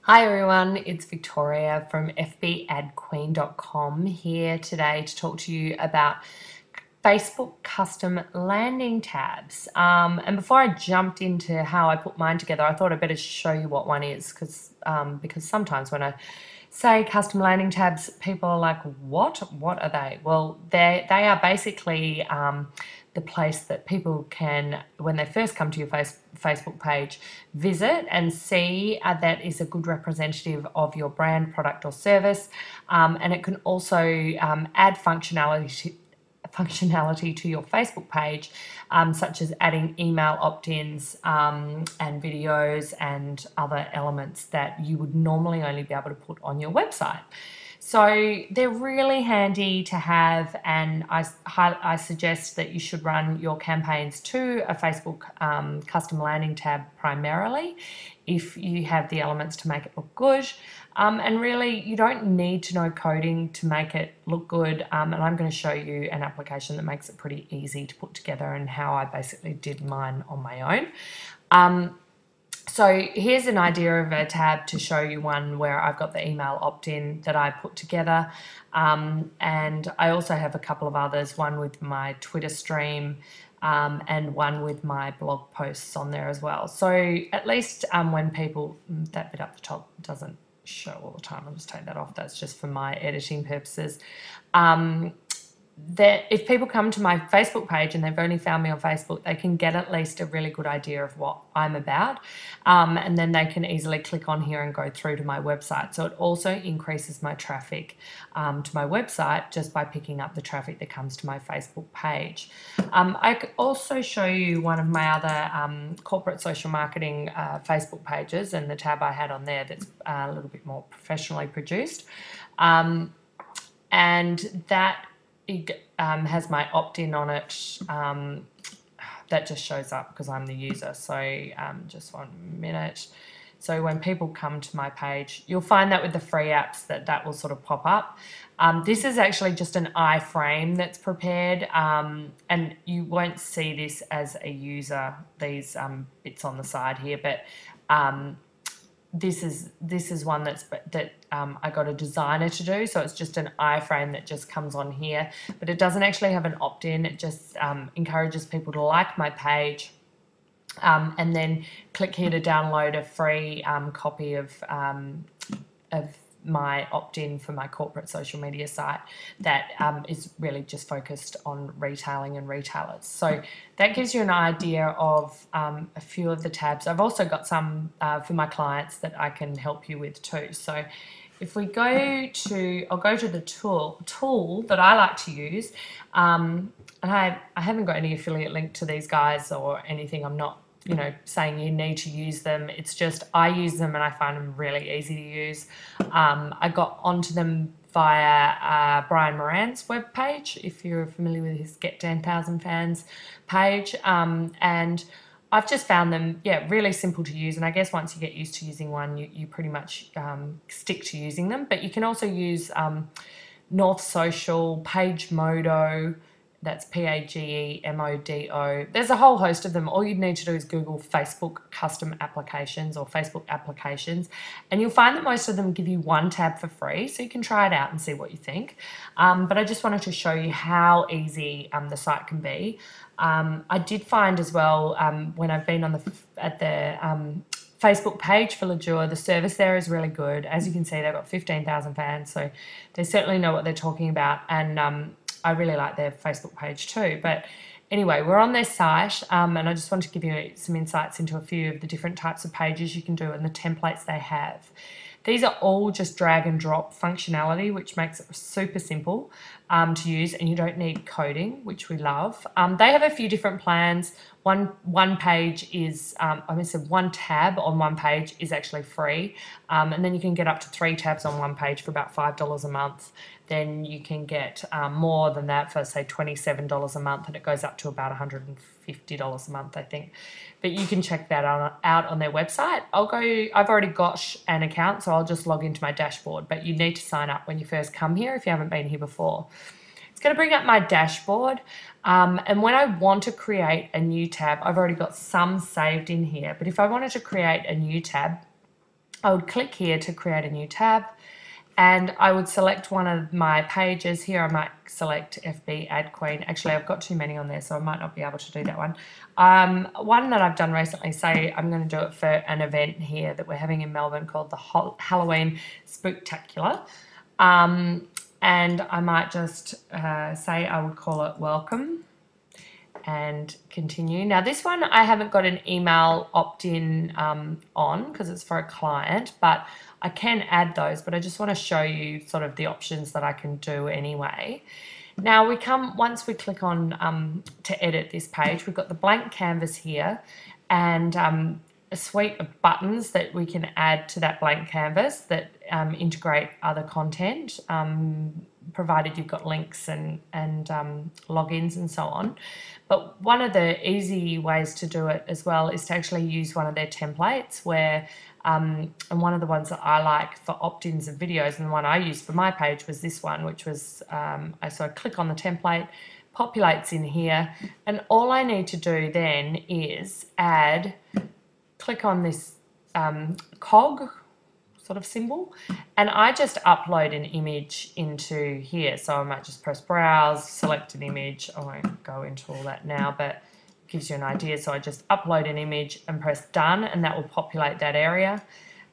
Hi everyone, it's Victoria from fbadqueen.com here today to talk to you about Facebook custom landing tabs. And before I jumped into how I put mine together, I thought I'd better show you what one is because sometimes when I say custom landing tabs, people are like, what? What are they? Well, they are basically the place that people can, when they first come to your Facebook page, visit and see that is a good representative of your brand, product, or service. And it can also add functionality to your Facebook page, such as adding email opt-ins and videos and other elements that you would normally only be able to put on your website. So they're really handy to have, and I suggest that you should run your campaigns to a Facebook custom landing tab primarily if you have the elements to make it look good. And really, you don't need to know coding to make it look good. And I'm going to show you an application that makes it pretty easy to put together and how I basically did mine on my own. So here's an idea of a tab to show you one where I've got the email opt-in that I put together. And I also have a couple of others, one with my Twitter stream and one with my blog posts on there as well. So at least when people, that bit up the top doesn't show all the time. I'll just take that off. That's just for my editing purposes. That if people come to my Facebook page and they've only found me on Facebook, they can get at least a really good idea of what I'm about. And then they can easily click on here and go through to my website. So it also increases my traffic to my website just by picking up the traffic that comes to my Facebook page. I could also show you one of my other corporate social marketing Facebook pages and the tab I had on there that's a little bit more professionally produced. And that it has my opt-in on it. That just shows up because I'm the user. So just 1 minute. So when people come to my page, you'll find that with the free apps that will sort of pop up. This is actually just an iframe that's prepared, and you won't see this as a user, these bits on the side here, but this is one that I got a designer to do, so it's just an iframe that just comes on here, but it doesn't actually have an opt-in. It just encourages people to like my page and then click here to download a free copy of my opt-in for my corporate social media site that is really just focused on retailing and retailers. So that gives you an idea of a few of the tabs. I've also got some for my clients that I can help you with too. So if we go to, I'll go to the tool that I like to use, and I haven't got any affiliate link to these guys or anything. I'm not saying you need to use them. It's just I use them and I find them really easy to use. I got onto them via Brian Moran's webpage, if you're familiar with his Get 10,000 Fans page. And I've just found them, really simple to use. And I guess once you get used to using one, you pretty much stick to using them. But you can also use North Social, PageModo. That's PageModo. There's a whole host of them. All you'd need to do is Google Facebook custom applications or Facebook applications, and you'll find that most of them give you one tab for free, so you can try it out and see what you think. But I just wanted to show you how easy the site can be. I did find as well when I've been on at the Facebook page for Leisure, the service there is really good. As you can see, they've got 15,000 fans, so they certainly know what they're talking about, and I really like their Facebook page too. But anyway, we're on their site, and I just want to give you some insights into a few of the different types of pages you can do and the templates they have. These are all just drag and drop functionality, which makes it super simple to use, and you don't need coding, which we love. They have a few different plans. One page is, one tab on one page is actually free, and then you can get up to 3 tabs on one page for about $5 a month. Then you can get more than that for, say, $27 a month, and it goes up to about $150 a month, I think. But you can check that out on their website. I've already got an account, so I'll just log into my dashboard, but you need to sign up when you first come here if you haven't been here before. It's going to bring up my dashboard, and when I want to create a new tab, I've already got some saved in here, but if I wanted to create a new tab, I would click here to create a new tab, and I would select one of my pages. Here I might select FB Ad Queen. Actually, I've got too many on there, so I might not be able to do that one. One that I've done recently, say I'm going to do it for an event here that we're having in Melbourne called the Halloween Spooktacular. And I might just say I would call it welcome and continue. Now this one I haven't got an email opt-in on because it's for a client, but I can add those, but I just want to show you sort of the options that I can do anyway. Now once we click on to edit this page, we've got the blank canvas here and a suite of buttons that we can add to that blank canvas that integrate other content, provided you've got links and logins and so on. But one of the easy ways to do it as well is to actually use one of their templates where, and one of the ones that I like for opt-ins of videos, and the one I used for my page was this one, which was, so I click on the template, populates in here, and all I need to do then is click on this cog sort of symbol, and I just upload an image into here. So I might just press browse, select an image. I won't go into all that now, but it gives you an idea. So I just upload an image and press done, and that will populate that area.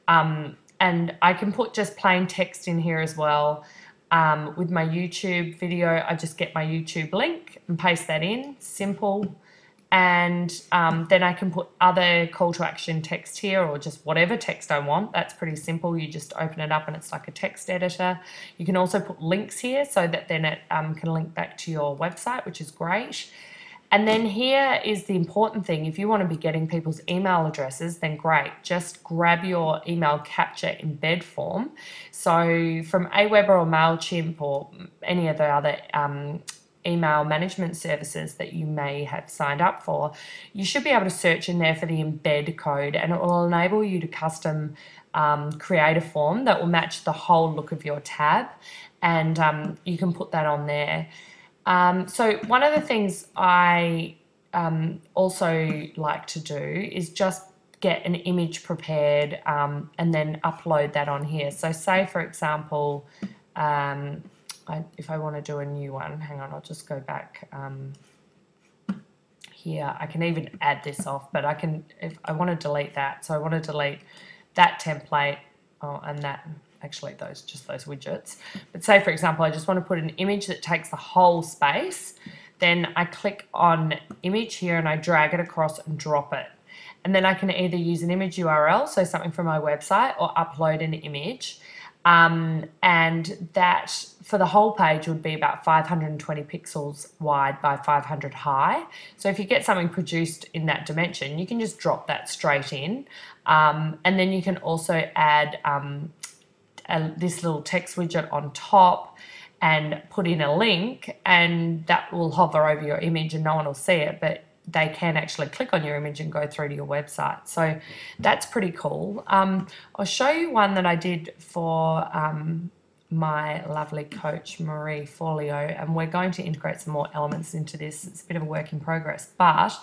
And I can put just plain text in here as well. With my YouTube video, I just get my YouTube link and paste that in, simple. And then I can put other call to action text here or just whatever text I want. That's pretty simple. You just open it up and it's like a text editor. You can also put links here so that then it can link back to your website, which is great. And then here is the important thing. If you want to be getting people's email addresses, then great. Just grab your email capture embed form. So from Aweber or MailChimp or any of the other email management services that you may have signed up for, you should be able to search in there for the embed code, and it will enable you to custom create a form that will match the whole look of your tab, and you can put that on there. So one of the things I also like to do is just get an image prepared and then upload that on here. So say, for example, if I want to do a new one, hang on, I'll just go back here. I can even add this off, but I can, if I want to delete that. So I want to delete that template, and that, actually just those widgets. But say, for example, I just want to put an image that takes the whole space. Then I click on image here and I drag it across and drop it. And then I can either use an image URL, so something from my website, or upload an image. And that for the whole page would be about 520 pixels wide by 500 high. So if you get something produced in that dimension, you can just drop that straight in. And then you can also add this little text widget on top and put in a link, and that will hover over your image and no one will see it, but they can actually click on your image and go through to your website. So that's pretty cool. I'll show you one that I did for my lovely coach, Marie Forleo, and we're going to integrate some more elements into this. It's a bit of a work in progress, but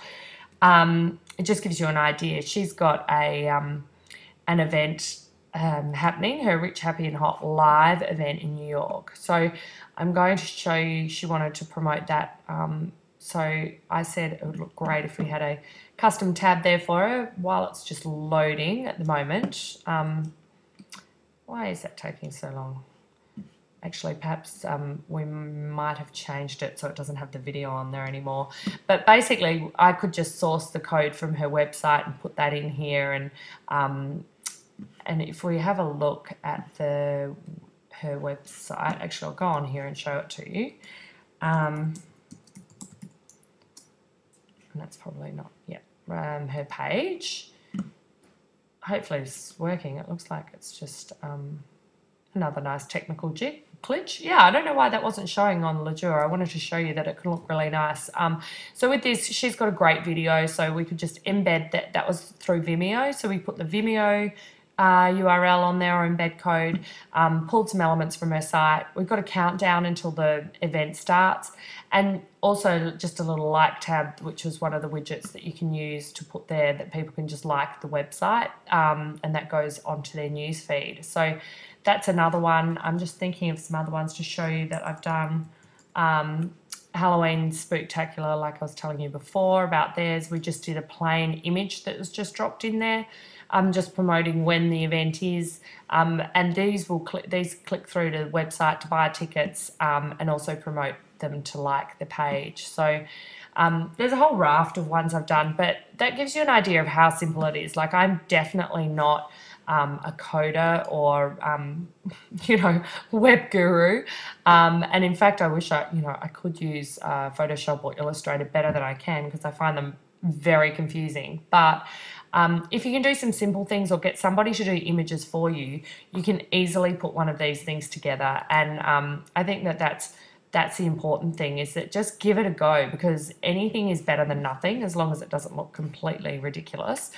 it just gives you an idea. She's got an event happening, her Rich, Happy and Hot live event in New York. So I'm going to show you, she wanted to promote that. So I said it would look great if we had a custom tab there for her while it's just loading at the moment. Why is that taking so long? Actually, perhaps we might have changed it so it doesn't have the video on there anymore. But basically, I could just source the code from her website and put that in here. And if we have a look at her website, actually, I'll go on here and show it to you. And that's probably not yet her page. Hopefully it's working. It looks like it's just another nice technical glitch. Yeah, I don't know why that wasn't showing on Leisure. I wanted to show you that it can look really nice. So with this, she's got a great video, so we could just embed that. That was through Vimeo. So we put the Vimeo URL on there or embed code, pulled some elements from her site. We've got a countdown until the event starts, and also just a little like tab, which was one of the widgets that you can use to put there that people can just like the website, and that goes onto their news feed. So that's another one. I'm just thinking of some other ones to show you that I've done. Halloween Spooktacular, like I was telling you before about theirs, we just did a plain image that was just dropped in there. Just promoting when the event is, and these click through to the website to buy tickets, and also promote them to like the page. So there's a whole raft of ones I've done, but that gives you an idea of how simple it is. Like, I'm definitely not a coder or web guru, and in fact I wish I could use Photoshop or Illustrator better than I can, because I find them very confusing. But if you can do some simple things or get somebody to do images for you, you can easily put one of these things together. And I think that's the important thing, is that just give it a go, because anything is better than nothing as long as it doesn't look completely ridiculous.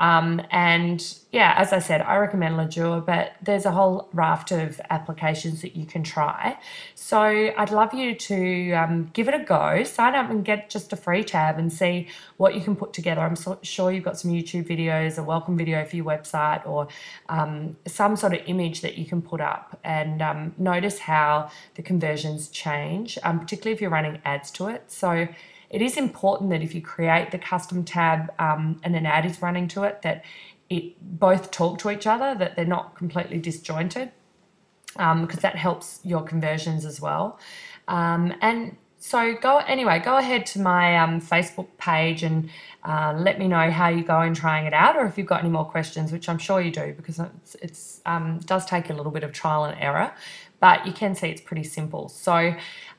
And yeah, as I said, I recommend Ledoux, but there's a whole raft of applications that you can try. So I'd love you to give it a go, sign up and get just a free tab and see what you can put together. I'm sure you've got some YouTube videos, a welcome video for your website, or some sort of image that you can put up, and notice how the conversions change, particularly if you're running ads to it. So it is important that if you create the custom tab and an ad is running to it, that it both talk to each other, that they're not completely disjointed, because that helps your conversions as well. And so go ahead to my Facebook page and let me know how you go in trying it out, or if you've got any more questions, which I'm sure you do, because it's does take a little bit of trial and error, but you can see it's pretty simple. So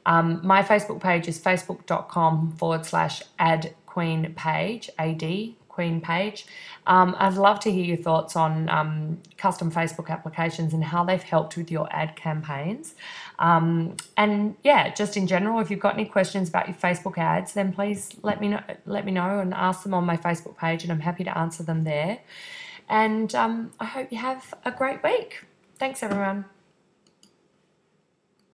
my Facebook page is facebook.com/adqueenpage, AD Queen Page. I'd love to hear your thoughts on custom Facebook applications and how they've helped with your ad campaigns. And yeah, just in general, if you've got any questions about your Facebook ads, then please let me know and ask them on my Facebook page, and I'm happy to answer them there. And I hope you have a great week. Thanks, everyone.